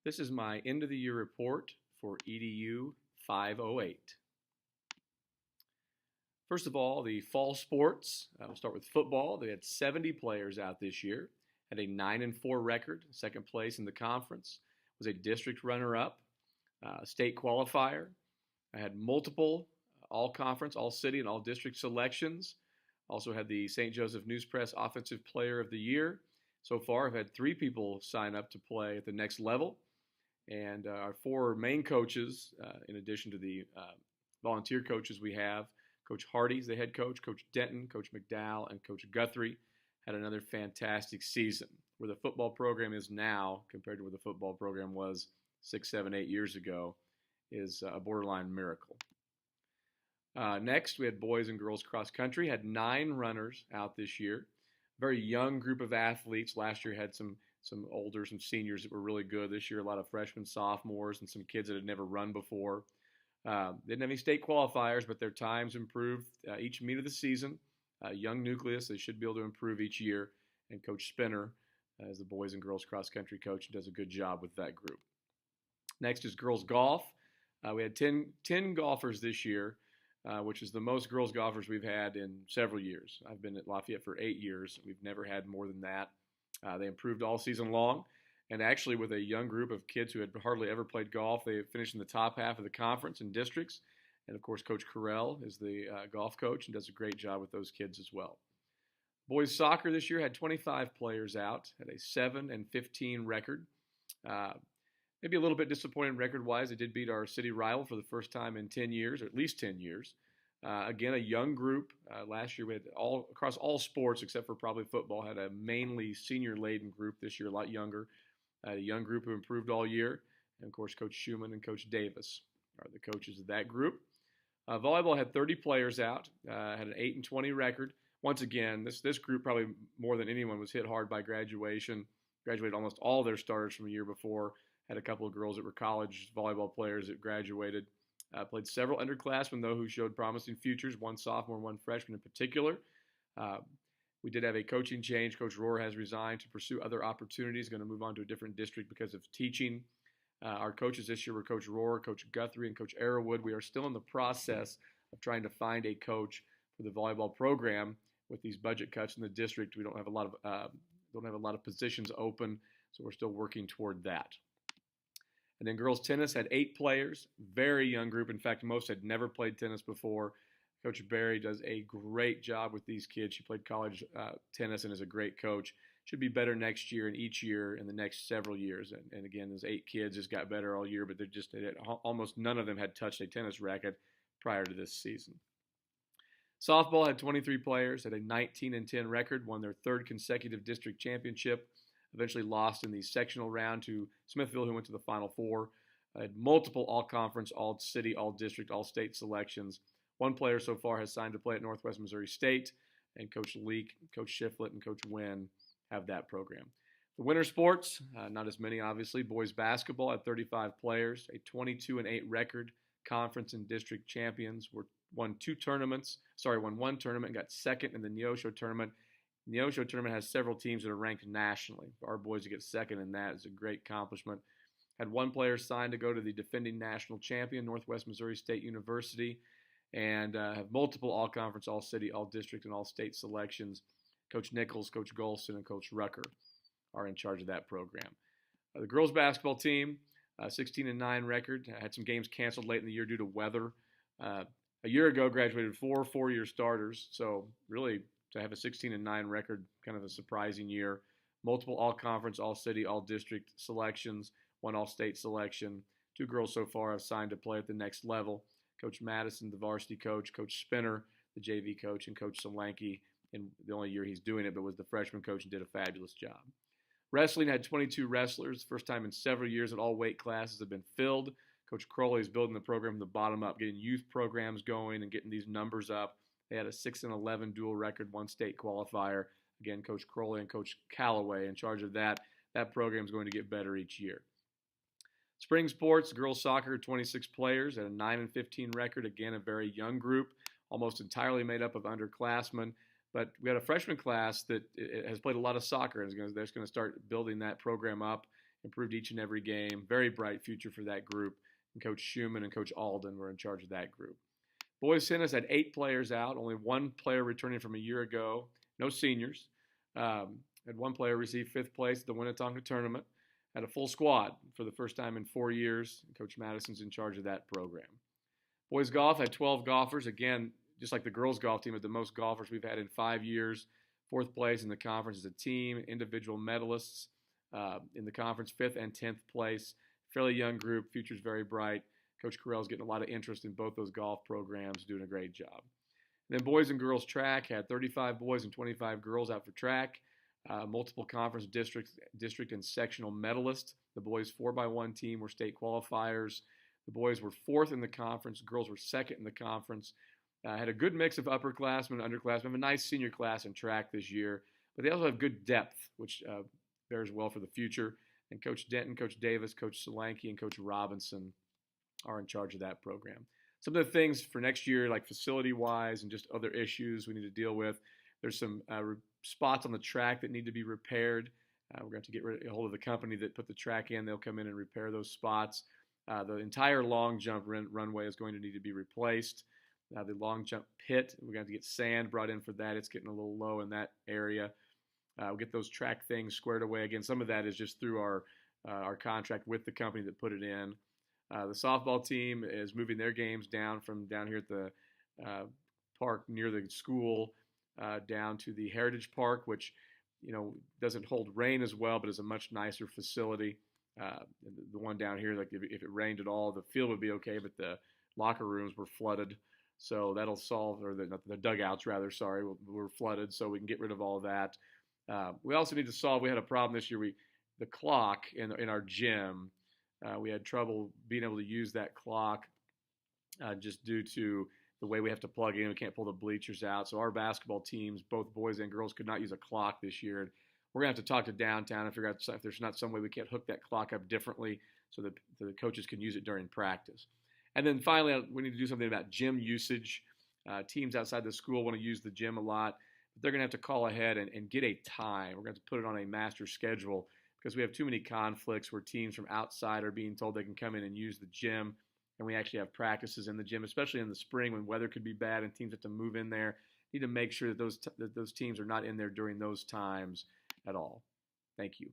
This is my end of the year report for EDU 508. First of all, the fall sports. We'll start with football. They had 70 players out this year, had a 9-4 record, second place in the conference, was a district runner-up, state qualifier. I had multiple all conference, all city, and all district selections. Also had the St. Joseph News Press Offensive Player of the Year. So far, I've had 3 people sign up to play at the next level. And our 4 main coaches, in addition to the volunteer coaches we have, Coach Hardy's the head coach, Coach Denton, Coach McDowell, and Coach Guthrie had another fantastic season. Where the football program is now compared to where the football program was 6, 7, 8 years ago is a borderline miracle. Next, we had boys and girls cross country. Had 9 runners out this year. Very young group of athletes. Last year had some older, some seniors that were really good. This year, a lot of freshmen, sophomores, and some kids that had never run before. Didn't have any state qualifiers, but their times improved each meet of the season. Young nucleus, they should be able to improve each year. And Coach Spinner is the boys and girls cross country coach and does a good job with that group. Next is girls golf. We had 10 golfers this year, which is the most girls golfers we've had in several years. I've been at Lafayette for 8 years. We've never had more than that. They improved all season long. And actually, with a young group of kids who had hardly ever played golf, they finished in the top half of the conference in districts. And of course, Coach Carell is the golf coach and does a great job with those kids as well. Boys soccer this year had 25 players out, had a 7-15 record. Maybe a little bit disappointing record-wise. They did beat our city rival for the first time in 10 years, or at least 10 years. Again, a young group. Last year we had across all sports except for probably football, had a mainly senior-laden group. This year a lot younger. A young group who improved all year. And, of course, Coach Schumann and Coach Davis are the coaches of that group. Volleyball had 30 players out, had an 8-20 record. Once again, this group probably more than anyone was hit hard by graduation. Graduated almost all their starters from a year before. Had a couple of girls that were college volleyball players that graduated. Played several underclassmen, though, who showed promising futures, one sophomore, one freshman in particular. We did have a coaching change. Coach Rohr has resigned to pursue other opportunities, going to move on to a different district because of teaching. Our coaches this year were Coach Rohr, Coach Guthrie, and Coach Arrowwood. We are still in the process of trying to find a coach for the volleyball program. With these budget cuts in the district, we don't have a lot of positions open, so we're still working toward that. And then girls tennis had 8 players, very young group. In fact, most had never played tennis before. Coach Barry does a great job with these kids. She played college tennis and is a great coach. Should be better next year and each year in the next several years. And again, those 8 kids just got better all year, but almost none of them had touched a tennis racket prior to this season. Softball had 23 players, had a 19-10 record, won their 3rd consecutive district championship. Eventually lost in the sectional round to Smithville, who went to the Final Four. Had multiple all-conference, all-city, all-district, all-state selections. One player so far has signed to play at Northwest Missouri State, and Coach Leak, Coach Shiflett, and Coach Wynn have that program. The winter sports, not as many, obviously. Boys basketball had 35 players, a 22-8 record. Conference and district champions won 1 tournament, and got second in the Neosho tournament. The Neosho tournament has several teams that are ranked nationally. For our boys to get second in that is a great accomplishment. Had 1 player signed to go to the defending national champion, Northwest Missouri State University, and have multiple all-conference, all-city, all-district, and all-state selections. Coach Nichols, Coach Golston, and Coach Rucker are in charge of that program. The girls basketball team, 16-9 record, had some games canceled late in the year due to weather. A year ago, graduated 4 four-year starters, so really to have a 16-9 record, kind of a surprising year. Multiple all-conference, all-city, all-district selections, 1 all-state selection. 2 girls so far have signed to play at the next level. Coach Madison, the varsity coach, Coach Spinner, the JV coach, and Coach Solanke, in the only year he's doing it, but was the freshman coach and did a fabulous job. Wrestling had 22 wrestlers, first time in several years that all weight classes have been filled. Coach Crowley is building the program from the bottom up, getting youth programs going and getting these numbers up. They had a 6-11 dual record, 1 state qualifier. Again, Coach Crowley and Coach Calloway in charge of that. That program is going to get better each year. Spring sports, girls soccer, 26 players at a 9-15 record. Again, a very young group, almost entirely made up of underclassmen. But we had a freshman class that has played a lot of soccer and they're going to start building that program up improved each and every game. Very bright future for that group. And Coach Schumann and Coach Alden were in charge of that group. Boys tennis had 8 players out, only 1 player returning from a year ago. No seniors. Had 1 player receive 5th place at the Winnetonka tournament. Had a full squad for the first time in 4 years. Coach Madison's in charge of that program. Boys golf had 12 golfers. Again, just like the girls golf team, had the most golfers we've had in 5 years. 4th place in the conference as a team. Individual medalists in the conference, 5th and 10th place. Fairly young group. Future's very bright. Coach Carell's getting a lot of interest in both those golf programs, doing a great job. And then boys and girls track had 35 boys and 25 girls out for track. Multiple conference district and sectional medalists. The boys 4x1 team were state qualifiers. The boys were 4th in the conference. Girls were 2nd in the conference. Had a good mix of upperclassmen and underclassmen. Have a nice senior class in track this year. But they also have good depth, which bears well for the future. And Coach Denton, Coach Davis, Coach Solanke, and Coach Robinson are in charge of that program. Some of the things for next year, like facility-wise and just other issues we need to deal with. There's some spots on the track that need to be repaired. We're going to have to get a hold of the company that put the track in. They'll come in and repair those spots. The entire long jump runway is going to need to be replaced. The long jump pit, we're going to get sand brought in for that. It's getting a little low in that area. We'll get those track things squared away. Again, some of that is just through our contract with the company that put it in. The softball team is moving their games down from down here at the park near the school down to the Heritage Park, which doesn't hold rain as well, but is a much nicer facility. The one down here, like if it rained at all, the field would be okay, but the locker rooms were flooded. So that'll solve, or the dugouts rather, sorry, were flooded, so we can get rid of all of that. We also need to solve, we had a problem this year, the clock in our gym, we had trouble being able to use that clock just due to the way we have to plug in. We can't pull the bleachers out. So our basketball teams, both boys and girls, could not use a clock this year. We're going to have to talk to downtown and figure out if there's not some way we can't hook that clock up differently so that the coaches can use it during practice. And then finally, we need to do something about gym usage. Teams outside the school want to use the gym a lot, but they're going to have to call ahead and get a time. We're going to have to put it on a master schedule because we have too many conflicts where teams from outside are being told they can come in and use the gym, and we actually have practices in the gym, especially in the spring when weather could be bad and teams have to move in there. Need to make sure that those teams are not in there during those times at all. Thank you.